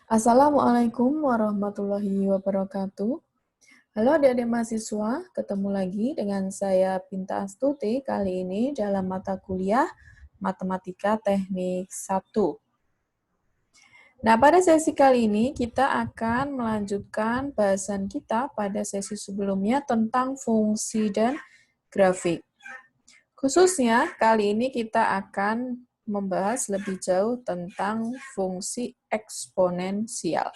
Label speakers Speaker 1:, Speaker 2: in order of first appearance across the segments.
Speaker 1: Assalamualaikum warahmatullahi wabarakatuh. Halo adik-adik mahasiswa, ketemu lagi dengan saya Pinta Astuti kali ini dalam mata kuliah Matematika Teknik 1. Nah, pada sesi kali ini kita akan melanjutkan bahasan kita pada sesi sebelumnya tentang fungsi dan grafik. Khususnya kali ini kita akan membahas lebih jauh tentang fungsi eksponensial.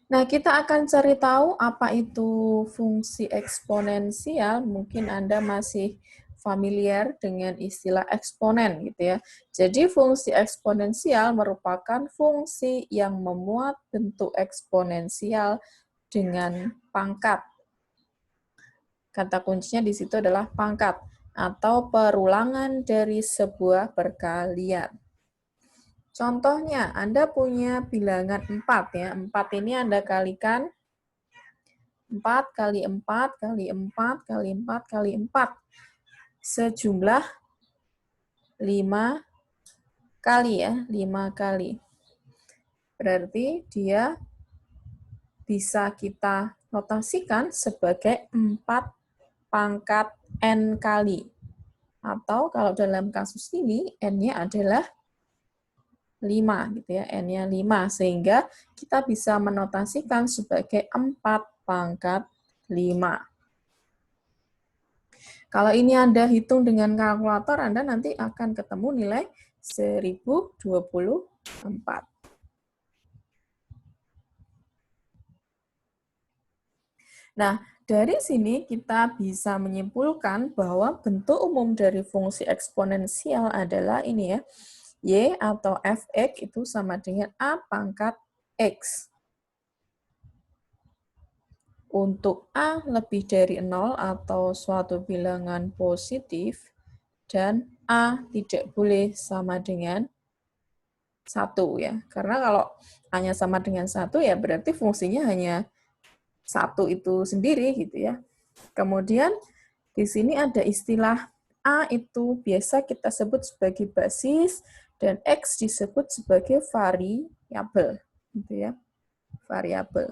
Speaker 1: Nah, kita akan cari tahu apa itu fungsi eksponensial. Mungkin Anda masih familiar dengan istilah eksponen gitu ya. Jadi fungsi eksponensial merupakan fungsi yang memuat bentuk eksponensial dengan pangkat. Kata kuncinya di situ adalah pangkat atau perulangan dari sebuah perkalian. Contohnya, Anda punya bilangan 4 ya. 4 ini Anda kalikan 4 kali 4 kali 4 kali 4 kali 4. Sejumlah 5 kali ya, 5 kali. Berarti dia bisa kita notasikan sebagai 4 pangkat N kali. Atau kalau dalam kasus ini, N-nya adalah 5 gitu ya, N-nya 5 sehingga kita bisa menotasikan sebagai 4 pangkat 5. Kalau ini Anda hitung dengan kalkulator, Anda nanti akan ketemu nilai 1024. Nah, dari sini kita bisa menyimpulkan bahwa bentuk umum dari fungsi eksponensial adalah ini ya, Y atau fx itu sama dengan A pangkat X. Untuk A lebih dari 0 atau suatu bilangan positif, dan A tidak boleh sama dengan 1 ya. Karena kalau A-nya sama dengan 1 ya berarti fungsinya hanya 1 itu sendiri gitu ya. Kemudian di sini ada istilah A itu biasa kita sebut sebagai basis dan X disebut sebagai variabel gitu ya. Variabel.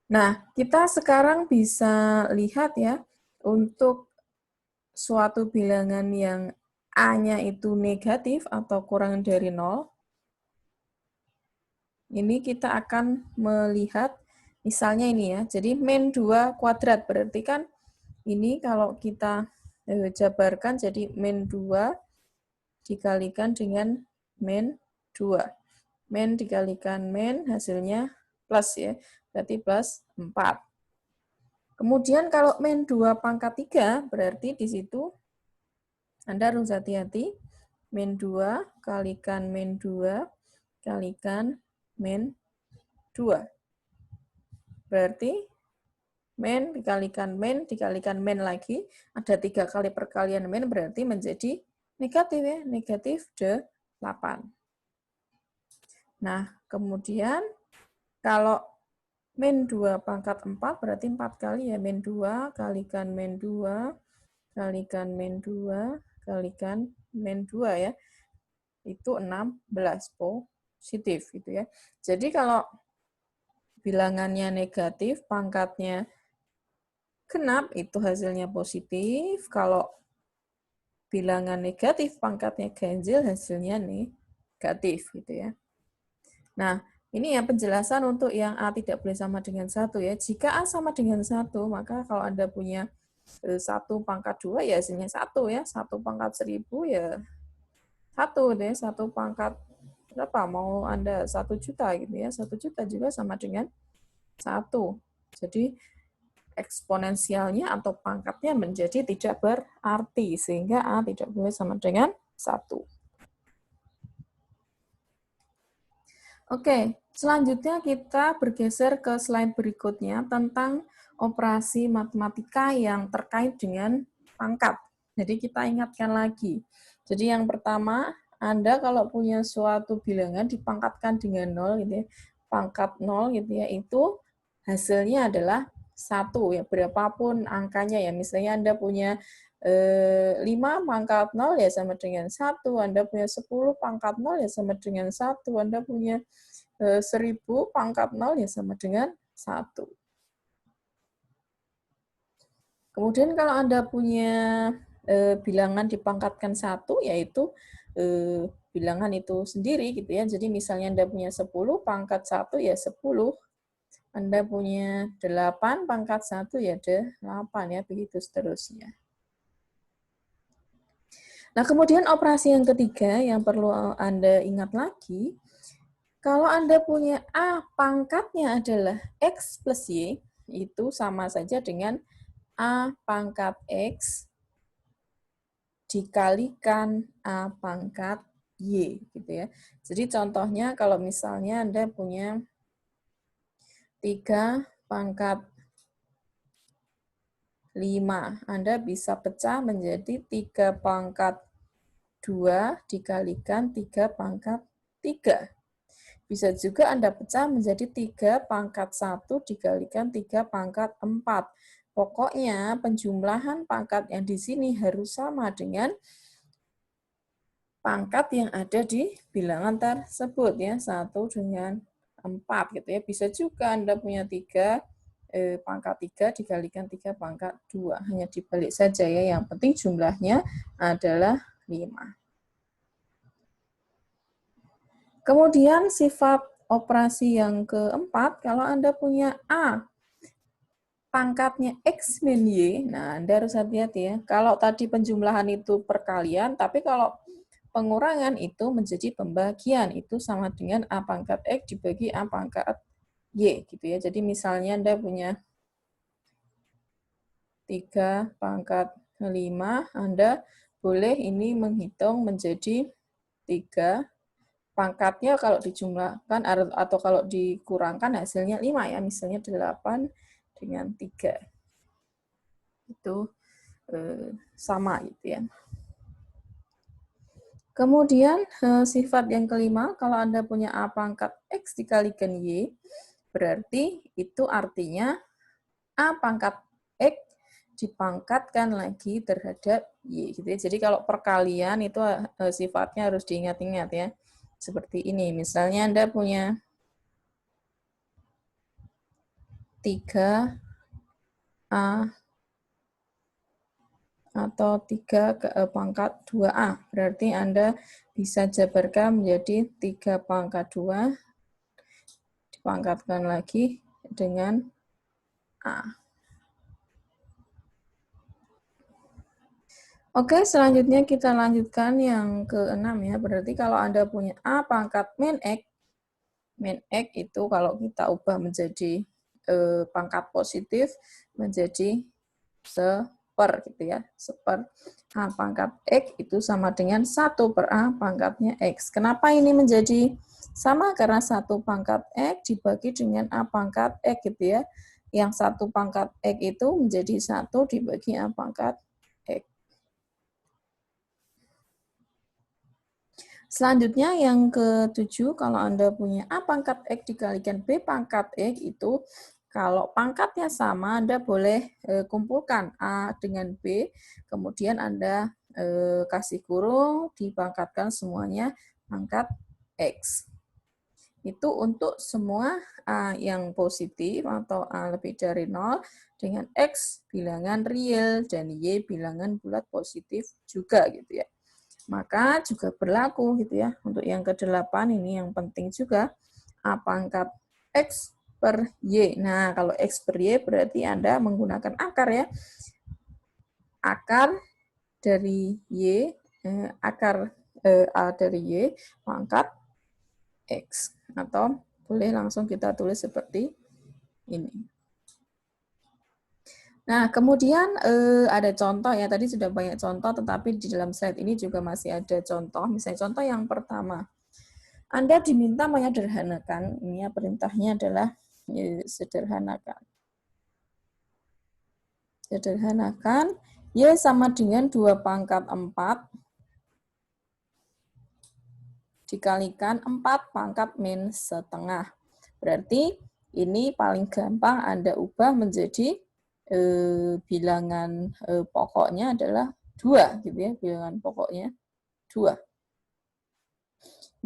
Speaker 1: Nah, kita sekarang bisa lihat ya untuk suatu bilangan yang A-nya itu negatif atau kurang dari 0, ini kita akan melihat misalnya ini ya, jadi min 2 kuadrat, berarti kan ini kalau kita jabarkan jadi min 2 dikalikan dengan min 2. Min dikalikan min hasilnya plus ya, berarti plus 4. Kemudian kalau min 2 pangkat 3, berarti di situ Anda harus hati-hati. Min 2 kalikan min 2 kalikan min 2. Berarti min dikalikan min lagi. Ada 3 kali perkalian min berarti menjadi negatif ya. Negatif 8. Nah, kemudian kalau min 2 pangkat 4 berarti 4 kali ya. Min 2 kalikan min 2 kalikan min 2 kalikan min 2 ya. Itu 16 positif gitu ya. Jadi kalau bilangannya negatif, pangkatnya genap, itu hasilnya positif. Kalau bilangan negatif, pangkatnya ganjil, hasilnya negatif gitu ya. Nah, ini ya penjelasan untuk yang A tidak boleh sama dengan 1 ya. Jika A sama dengan 1, maka kalau Anda punya 1 pangkat 2 ya hasilnya 1 ya. 1 pangkat 1000 ya 1 deh, 1 pangkat berapa? Mau Anda 1 juta gitu ya. 1 juta juga sama dengan 1. Jadi eksponensialnya atau pangkatnya menjadi tidak berarti, sehingga A tidak boleh sama dengan 1. Oke, selanjutnya kita bergeser ke slide berikutnya tentang operasi matematika yang terkait dengan pangkat. Jadi kita ingatkan lagi. Jadi yang pertama, Anda kalau punya suatu bilangan dipangkatkan dengan 0 gitu ya, pangkat 0 gitu ya, itu hasilnya adalah 1 ya, berapapun angkanya ya. Misalnya Anda punya 5 pangkat 0 ya sama dengan 1. Anda punya 10 pangkat 0 ya sama dengan 1. Anda punya 1000 pangkat 0 ya sama dengan 1. Kemudian kalau Anda punya bilangan dipangkatkan 1, yaitu bilangan itu sendiri gitu ya. Jadi misalnya Anda punya 10 pangkat 1 ya 10. Anda punya 8 pangkat 1 ya 8 ya, begitu seterusnya. Nah, kemudian operasi yang ketiga yang perlu Anda ingat lagi, kalau Anda punya A pangkatnya adalah X plus Y, itu sama saja dengan A pangkat X dikalikan A pangkat Y, gitu ya. Jadi contohnya kalau misalnya Anda punya 3 pangkat 5, Anda bisa pecah menjadi 3 pangkat 2 dikalikan 3 pangkat 3. Bisa juga Anda pecah menjadi 3 pangkat 1 dikalikan 3 pangkat 4. Pokoknya penjumlahan pangkat yang di sini harus sama dengan pangkat yang ada di bilangan tersebut ya, 1 dengan 4 gitu ya. Bisa juga Anda punya 3 pangkat 3 dikalikan 3 pangkat 2. Hanya dibalik saja ya, yang penting jumlahnya adalah 5. Kemudian sifat operasi yang keempat, kalau Anda punya A, pangkatnya X min Y, nah Anda harus hati-hati ya. Kalau tadi penjumlahan itu perkalian, tapi kalau pengurangan itu menjadi pembagian, itu sama dengan A pangkat X dibagi A pangkat Y, gitu ya. Jadi misalnya Anda punya 3 pangkat 5, Anda boleh ini menghitung menjadi 3 pangkatnya kalau dijumlahkan atau kalau dikurangkan hasilnya 5 ya, misalnya 8 dengan 3. Itu sama gitu ya. Kemudian sifat yang kelima, kalau Anda punya A pangkat X dikalikan Y, berarti itu artinya A pangkat X dipangkatkan lagi terhadap Y. Gitu ya. Jadi kalau perkalian itu sifatnya harus diingat-ingat ya. Seperti ini, misalnya Anda punya 3A atau 3 pangkat 2A. Berarti Anda bisa jabarkan menjadi 3 pangkat 2 dipangkatkan lagi dengan A. Oke, selanjutnya kita lanjutkan yang ke-6 ya. Berarti kalau Anda punya A pangkat min X itu kalau kita ubah menjadi pangkat positif menjadi seper gitu ya. Seper A pangkat X itu sama dengan 1 per A pangkatnya X. Kenapa ini menjadi sama? Karena 1 pangkat X dibagi dengan A pangkat X gitu ya. Yang 1 pangkat X itu menjadi 1 dibagi A pangkat X. Selanjutnya yang ke-7, kalau Anda punya A pangkat X dikalikan B pangkat X itu, kalau pangkatnya sama, Anda boleh kumpulkan A dengan B, kemudian Anda kasih kurung, dipangkatkan semuanya pangkat X. Itu untuk semua A yang positif atau A lebih dari 0 dengan X bilangan real dan Y bilangan bulat positif juga gitu ya. Maka juga berlaku gitu ya. Untuk yang ke-8 ini yang penting juga, A pangkat X per Y. Nah, kalau X per Y berarti Anda menggunakan akar ya. Akar dari Y, akar A dari Y pangkat X. Atau boleh langsung kita tulis seperti ini. Nah, kemudian ada contoh ya, tadi sudah banyak contoh, tetapi di dalam slide ini juga masih ada contoh. Misalnya contoh yang pertama, Anda diminta menyederhanakan, ini ya perintahnya adalah sederhanakan. Sederhanakan, Y sama dengan 2 pangkat 4 dikalikan 4 pangkat min setengah. Berarti ini paling gampang Anda ubah menjadi bilangan pokoknya adalah 2 gitu ya, bilangan pokoknya 2.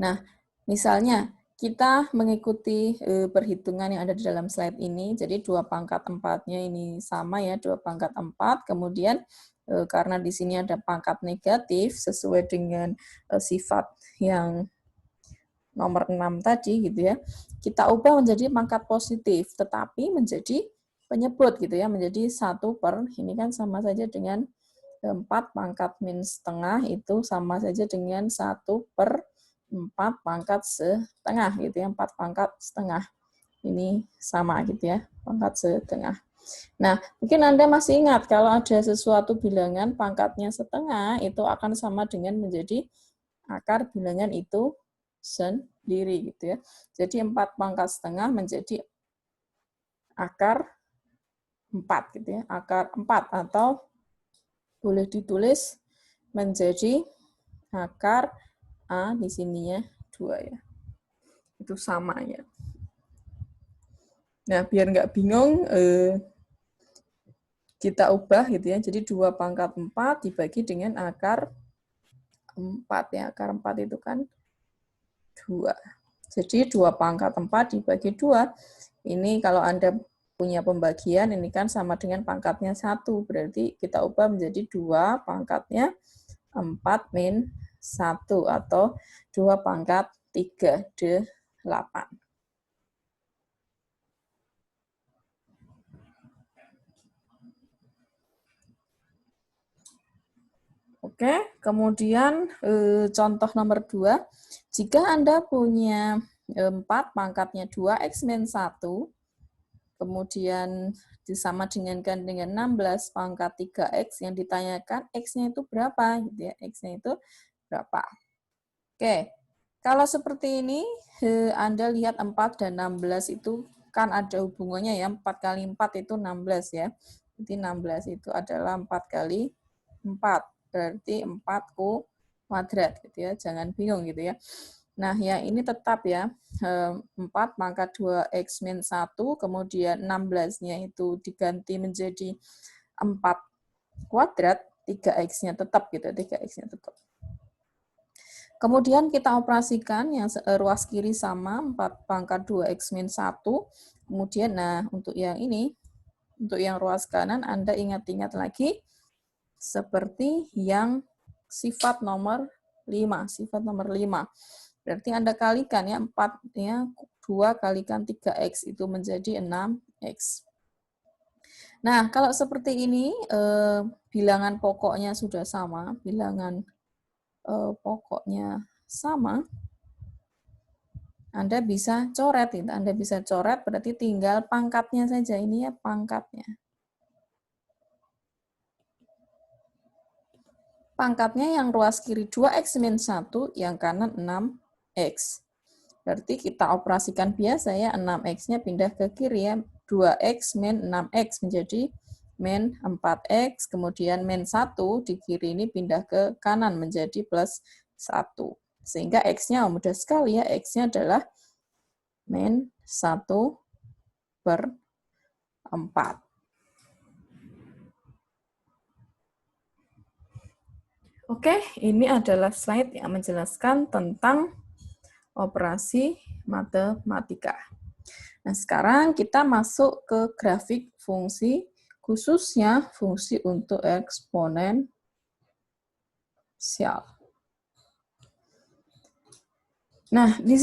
Speaker 1: Nah, misalnya kita mengikuti perhitungan yang ada di dalam slide ini, jadi 2 pangkat 4-nya ini sama ya, 2 pangkat 4, kemudian karena di sini ada pangkat negatif sesuai dengan sifat yang nomor 6 tadi gitu ya, kita ubah menjadi pangkat positif, tetapi menjadi penyebut gitu ya, menjadi 1 per, ini kan sama saja dengan 4 pangkat min setengah itu sama saja dengan 1 per 4 pangkat setengah gitu ya, 4 pangkat setengah. Ini sama gitu ya, pangkat setengah. Nah, mungkin Anda masih ingat kalau ada sesuatu bilangan pangkatnya setengah itu akan sama dengan menjadi akar bilangan itu sendiri gitu ya. Jadi 4 pangkat setengah menjadi akar 4 gitu ya, akar 4 atau boleh ditulis menjadi akar A di sininya 2 ya. Itu sama ya. Nah, biar nggak bingung, kita ubah gitu ya. Jadi 2 pangkat 4 dibagi dengan akar 4 ya. Akar 4 itu kan 2. Jadi 2 pangkat 4 dibagi 2. Ini kalau Anda punya pembagian, ini kan sama dengan pangkatnya 1. Berarti kita ubah menjadi 2 pangkatnya 4 min 1 atau 2 pangkat 38. Oke, kemudian contoh nomor 2. Jika Anda punya 4 pangkatnya 2x min 1, kemudian disama dengan 16 pangkat 3x, yang ditanyakan x-nya itu berapa gitu ya, x-nya itu berapa. Oke, kalau seperti ini Anda lihat 4 dan 16 itu kan ada hubungannya ya, 4 kali 4 itu 16 ya. Jadi 16 itu adalah 4 kali 4, berarti 4 kuadrat gitu ya, jangan bingung gitu ya. Nah, yang ini tetap ya, 4 pangkat 2x min 1, kemudian 16-nya itu diganti menjadi 4 kuadrat, 3x-nya tetap gitu, 3x-nya tetap. Kemudian kita operasikan yang ruas kiri sama, 4 pangkat 2x min 1, kemudian nah untuk yang ini, untuk yang ruas kanan Anda ingat-ingat lagi, seperti yang sifat nomor 5, sifat nomor 5. Berarti Anda kalikan ya, 4-nya 2 kalikan 3x itu menjadi 6x. Nah, kalau seperti ini, bilangan pokoknya sudah sama, bilangan pokoknya sama, Anda bisa coret. Anda bisa coret, berarti tinggal pangkatnya saja. Ini ya pangkatnya. Pangkatnya yang ruas kiri 2x min 1, yang kanan 6x. Berarti kita operasikan biasa ya, 6x-nya pindah ke kiri ya. 2x min 6x menjadi min 4x, kemudian min 1 di kiri ini pindah ke kanan menjadi plus 1. Sehingga x-nya mudah sekali ya, x-nya adalah min 1 per 4. Oke, ini adalah slide yang menjelaskan tentang operasi matematika. Nah, sekarang kita masuk ke grafik fungsi, khususnya fungsi untuk eksponensial. Nah, di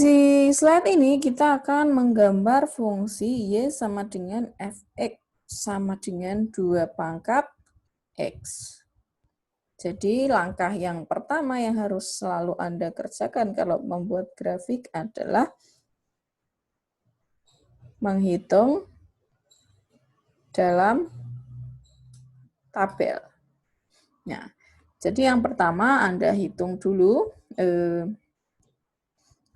Speaker 1: slide ini kita akan menggambar fungsi Y sama dengan fx sama dengan 2 pangkat x. Jadi langkah yang pertama yang harus selalu Anda kerjakan kalau membuat grafik adalah menghitung dalam tabel. Nah, jadi yang pertama Anda hitung dulu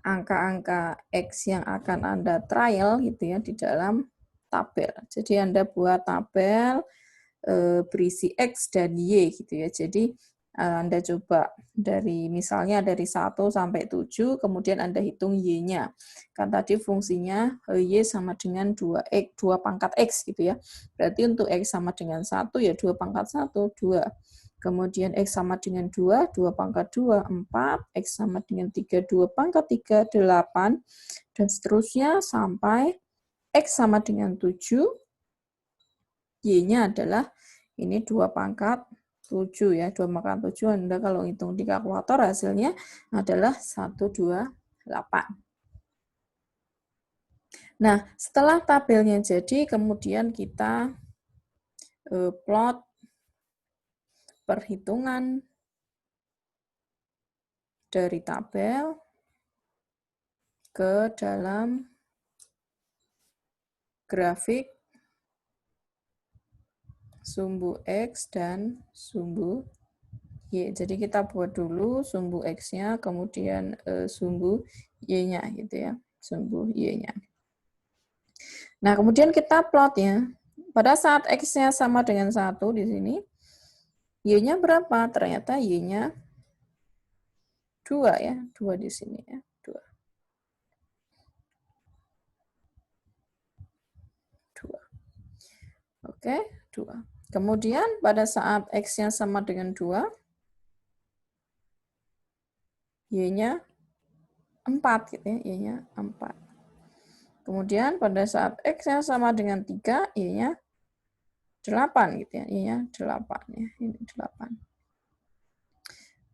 Speaker 1: angka-angka X yang akan Anda trial gitu ya di dalam tabel. Jadi Anda buat tabel berisi X dan Y gitu ya. Jadi Anda coba dari misalnya dari 1 sampai 7, kemudian Anda hitung Y-nya. Kan tadi fungsinya Y sama dengan 2 pangkat X gitu ya. Berarti untuk X sama dengan 1 ya 2 pangkat 1, 2. Kemudian X sama dengan 2, 2 pangkat 2, 4. X sama dengan 3, 2 pangkat 3, 8. Dan seterusnya sampai X sama dengan 7, Y-nya adalah ini 2 pangkat 7 ya, 2 pangkat 7 Anda kalau hitung di kalkulator hasilnya adalah 128. Nah, setelah tabelnya jadi, kemudian kita plot perhitungan dari tabel ke dalam grafik sumbu X dan sumbu Y. Jadi kita buat dulu sumbu X-nya, kemudian sumbu Y-nya gitu ya, sumbu Y-nya. Nah, kemudian kita plot ya. Pada saat X-nya sama dengan 1 di sini, Y-nya berapa? Ternyata Y-nya 2 ya, 2 di sini ya, 2. 2. Oke, 2. Kemudian pada saat X-nya sama dengan 2, Y-nya 4 gitu ya, Y-nya 4. Kemudian pada saat X-nya sama dengan 3, Y-nya 8 gitu ya, Y-nya 8 ya, ini 8.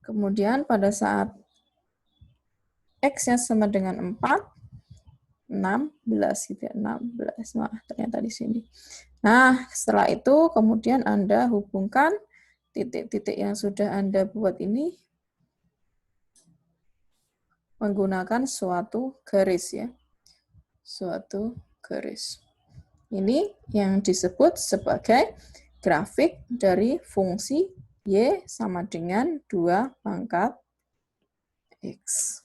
Speaker 1: Kemudian pada saat X-nya sama dengan 4, 16 gitu ya, 16. Nah, ternyata di sini. Nah, setelah itu kemudian Anda hubungkan titik-titik yang sudah Anda buat ini menggunakan suatu garis ya. Suatu garis. Ini yang disebut sebagai grafik dari fungsi Y sama dengan 2 pangkat X.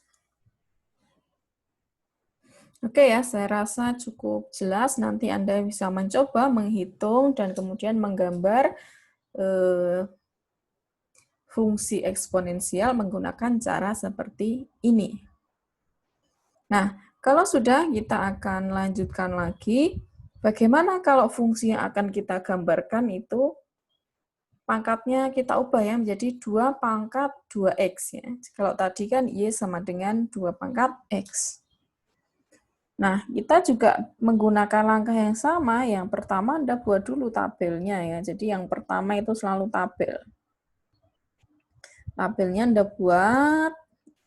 Speaker 1: Oke ya, saya rasa cukup jelas. Nanti Anda bisa mencoba menghitung dan kemudian menggambar fungsi eksponensial menggunakan cara seperti ini. Nah, kalau sudah, kita akan lanjutkan lagi. Bagaimana kalau fungsi yang akan kita gambarkan itu pangkatnya kita ubah ya menjadi 2 pangkat 2X ya. Kalau tadi kan Y sama dengan 2 pangkat X. Nah, kita juga menggunakan langkah yang sama. Yang pertama Anda buat dulu tabelnya ya. Jadi yang pertama itu selalu tabel. Tabelnya Anda buat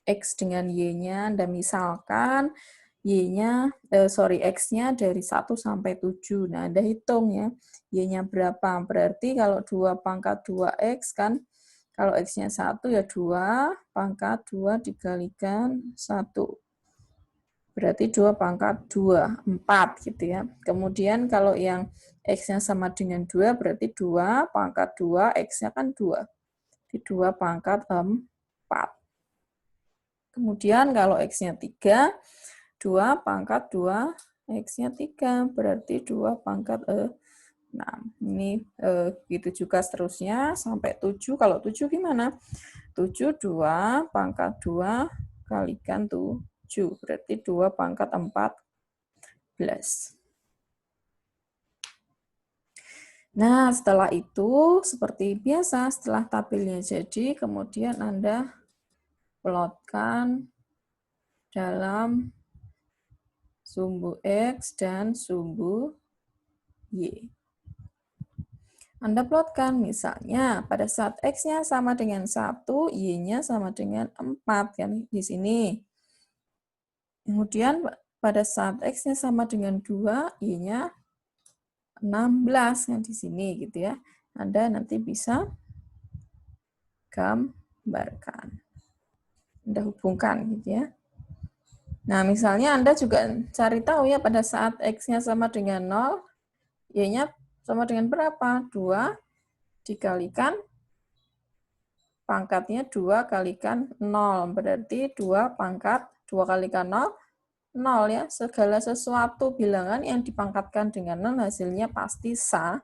Speaker 1: X dengan Y-nya, Anda misalkan Y-nya, X-nya dari 1 sampai 7. Nah, Anda hitung ya, Y-nya berapa. Berarti kalau 2 pangkat 2X kan, kalau X-nya 1 ya 2 pangkat 2 dikalikan 1. Berarti 2 pangkat 2, 4 gitu ya. Kemudian kalau yang X-nya sama dengan 2, berarti 2 pangkat 2, X-nya kan 2. Di 2 pangkat 4. Kemudian kalau X-nya 3, 2 pangkat 2, X-nya 3, berarti 2 pangkat 6. Ini gitu juga seterusnya, sampai 7. Kalau 7 gimana? 7, 2 pangkat 2 kalikan 7, berarti 2 pangkat 14. Nah, setelah itu, seperti biasa, setelah tabelnya jadi, kemudian Anda plotkan dalam sumbu X dan sumbu Y. Anda plotkan misalnya pada saat X-nya sama dengan 1, Y-nya sama dengan 4 kan di sini. Kemudian pada saat X-nya sama dengan 2, Y-nya 16 kan di sini gitu ya. Anda nanti bisa gambarkan. Anda hubungkan gitu ya. Nah, misalnya Anda juga cari tahu ya pada saat X-nya sama dengan 0, Y-nya sama dengan berapa? 2 dikalikan pangkatnya 2 kalikan 0. Berarti 2 pangkat 2 kalikan 0, 0 ya. Segala sesuatu bilangan yang dipangkatkan dengan 0 hasilnya pasti 1.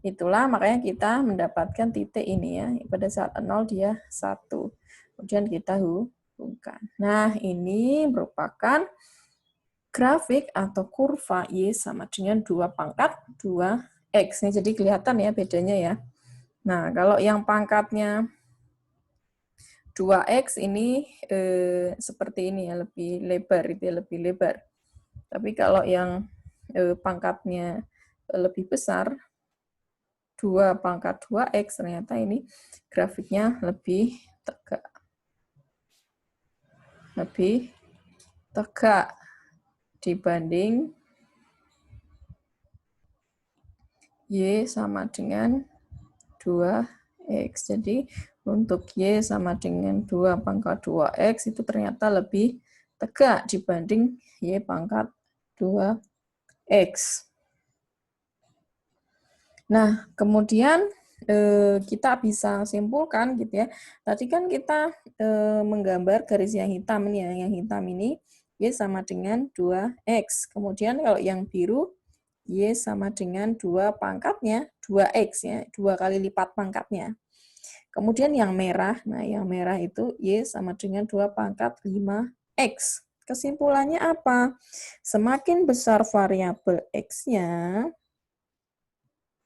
Speaker 1: Itulah makanya kita mendapatkan titik ini ya. Pada saat 0 dia 1. Kemudian kita hubungkan. Nah, ini merupakan grafik atau kurva Y sama dengan 2 pangkat 2X. Ini jadi kelihatan ya bedanya ya. Nah, kalau yang pangkatnya 2X ini seperti ini ya, lebih lebar, itu ya, lebih lebar. Tapi kalau yang pangkatnya lebih besar, 2 pangkat 2X, ternyata ini grafiknya lebih tegak. Lebih tegak dibanding Y sama dengan 2X. Jadi untuk Y sama dengan 2 pangkat 2X itu ternyata lebih tegak dibanding Y pangkat 2X. Nah, kemudian kita bisa simpulkan gitu ya. Tadi kan kita menggambar garis yang hitam ini ya. Yang hitam ini Y sama dengan 2X. Kemudian kalau yang biru Y sama dengan 2 pangkatnya 2X ya, 2 kali lipat pangkatnya. Kemudian yang merah, nah yang merah itu Y sama dengan 2 pangkat 5X. Kesimpulannya apa? Semakin besar variabel X-nya,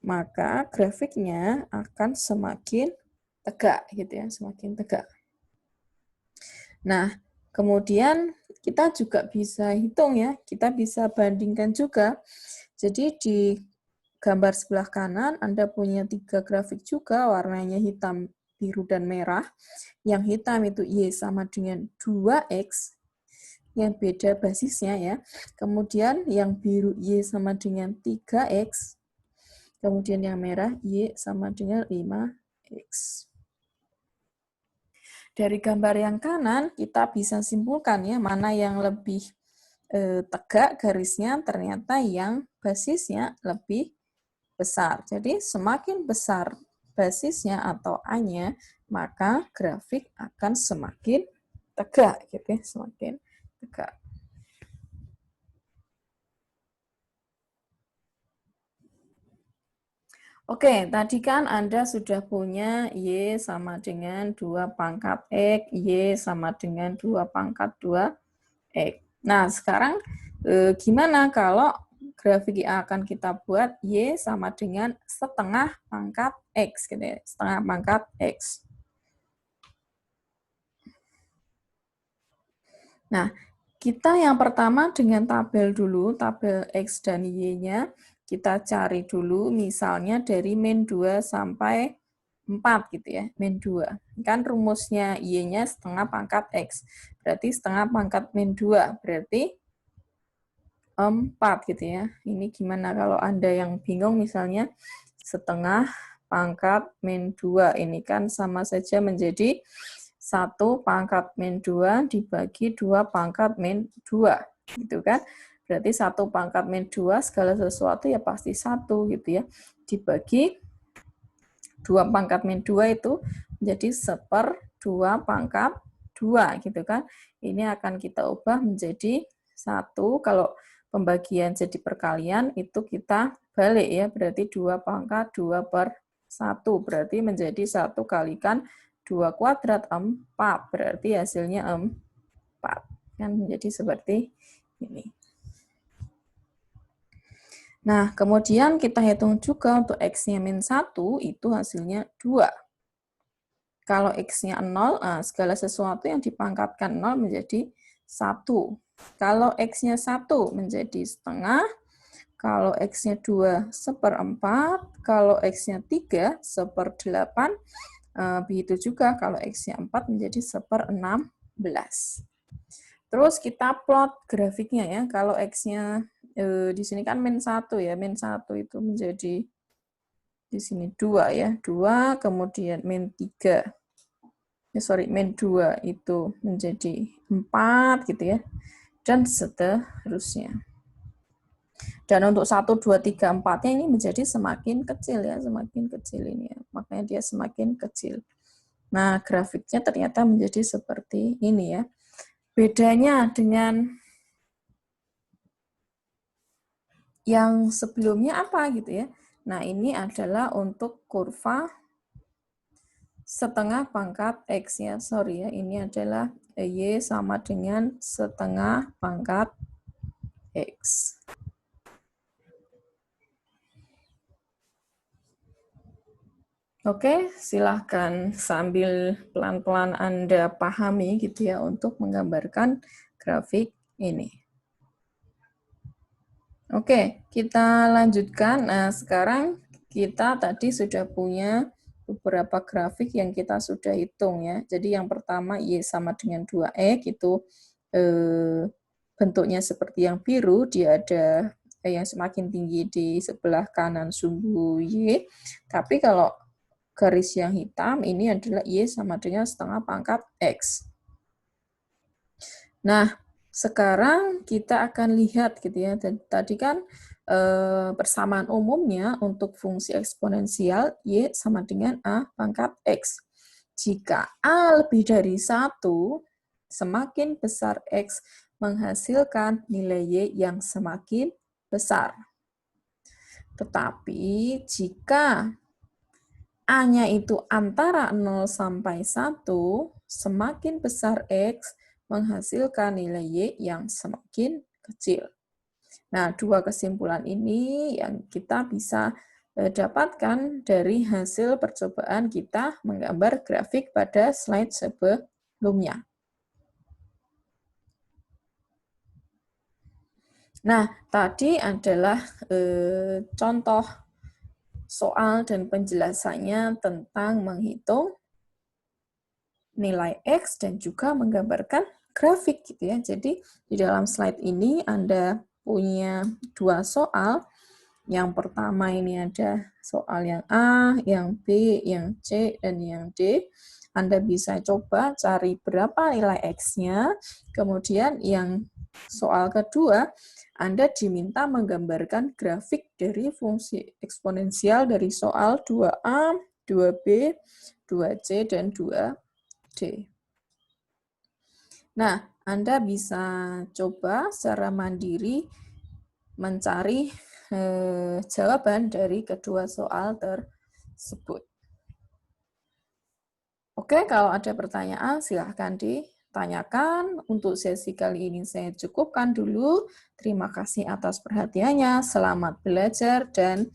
Speaker 1: maka grafiknya akan semakin tegak gitu ya, semakin tegak. Nah, kemudian kita juga bisa hitung ya, kita bisa bandingkan juga. Jadi di gambar sebelah kanan Anda punya 3 grafik juga, warnanya hitam, biru, dan merah. Yang hitam itu Y sama dengan 2X, yang beda basisnya ya. Kemudian yang biru Y sama dengan 3X, kemudian yang merah Y sama dengan 5X. Dari gambar yang kanan, kita bisa simpulkan ya, mana yang lebih tegak garisnya, ternyata yang basisnya lebih besar. Jadi semakin besar basisnya atau A-nya, maka grafik akan semakin tegak gitu ya, semakin tegak. Oke, tadi kan Anda sudah punya Y sama dengan 2 pangkat X, Y sama dengan 2 pangkat 2X. Nah, sekarang gimana kalau grafik yang akan kita buat Y sama dengan setengah pangkat X, gitu ya, setengah pangkat X. Nah, kita yang pertama dengan tabel dulu, tabel X dan Y-nya, kita cari dulu misalnya dari min 2 sampai 4 gitu ya, min 2. Kan rumusnya Y-nya setengah pangkat X. Berarti setengah pangkat min 2, berarti 4 gitu ya. Ini gimana kalau Anda yang bingung misalnya setengah pangkat min 2. Ini kan sama saja menjadi 1 pangkat min 2 dibagi 2 pangkat min 2. Gitu kan. Berarti 1 pangkat min 2 segala sesuatu ya pasti 1 gitu ya. Dibagi 2 pangkat min 2 itu menjadi 1/2 pangkat 2 gitu kan. Ini akan kita ubah menjadi 1. Kalau pembagian jadi perkalian itu kita balik ya, berarti 2 pangkat 2/1, berarti menjadi 1 kalikan 2 kuadrat 4, berarti hasilnya 4. Kan menjadi seperti ini. Nah, kemudian kita hitung juga untuk X-nya min 1, itu hasilnya 2. Kalau X-nya 0, segala sesuatu yang dipangkatkan 0 menjadi 1. Kalau X-nya 1 menjadi setengah, kalau X-nya 2 1/4, kalau X-nya 3 1/8, begitu juga kalau X-nya 4 menjadi 1/16. Terus kita plot grafiknya ya, kalau X-nya di sini kan min 1 ya, min 1 itu menjadi di sini 2 ya, 2, kemudian min 3. Min 2 itu menjadi 4 gitu ya, dan seterusnya. Dan untuk 1, 2, 3, 4-nya ini menjadi semakin kecil ya, semakin kecil ini ya. Makanya dia semakin kecil. Nah, grafiknya ternyata menjadi seperti ini ya. Bedanya dengan yang sebelumnya apa gitu ya? Nah, ini adalah untuk kurva setengah pangkat X ya. Sorry ya, ini adalah Y sama dengan setengah pangkat X. Oke, silahkan sambil pelan-pelan Anda pahami gitu ya untuk menggambarkan grafik ini. Oke, kita lanjutkan. Nah, sekarang kita tadi sudah punya beberapa grafik yang kita sudah hitung ya. Jadi yang pertama Y sama dengan 2X itu bentuknya seperti yang biru, dia ada yang semakin tinggi di sebelah kanan sumbu Y. Tapi kalau garis yang hitam ini adalah Y sama dengan setengah pangkat X. Nah, sekarang kita akan lihat gitu ya. Tadi kan persamaan umumnya untuk fungsi eksponensial Y sama dengan A pangkat X. Jika A lebih dari 1, semakin besar X menghasilkan nilai Y yang semakin besar. Tetapi jika A-nya itu antara 0 sampai 1, semakin besar X menghasilkan nilai Y yang semakin kecil. Nah, dua kesimpulan ini yang kita bisa dapatkan dari hasil percobaan kita menggambar grafik pada slide sebelumnya. Nah, tadi adalah contoh soal dan penjelasannya tentang menghitung nilai X dan juga menggambarkan grafik gitu ya. Jadi di dalam slide ini Anda punya dua soal. Yang pertama ini ada soal yang A, yang B, yang C, dan yang D. Anda bisa coba cari berapa nilai X-nya. Kemudian yang soal kedua, Anda diminta menggambarkan grafik dari fungsi eksponensial dari soal 2A, 2B, 2C, dan 2D. Nah, Anda bisa coba secara mandiri mencari jawaban dari kedua soal tersebut. Oke, kalau ada pertanyaan silahkan ditanyakan. Untuk sesi kali ini saya cukupkan dulu. Terima kasih atas perhatiannya. Selamat belajar dan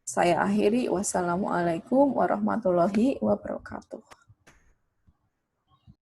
Speaker 1: saya akhiri. Wassalamualaikum warahmatullahi wabarakatuh.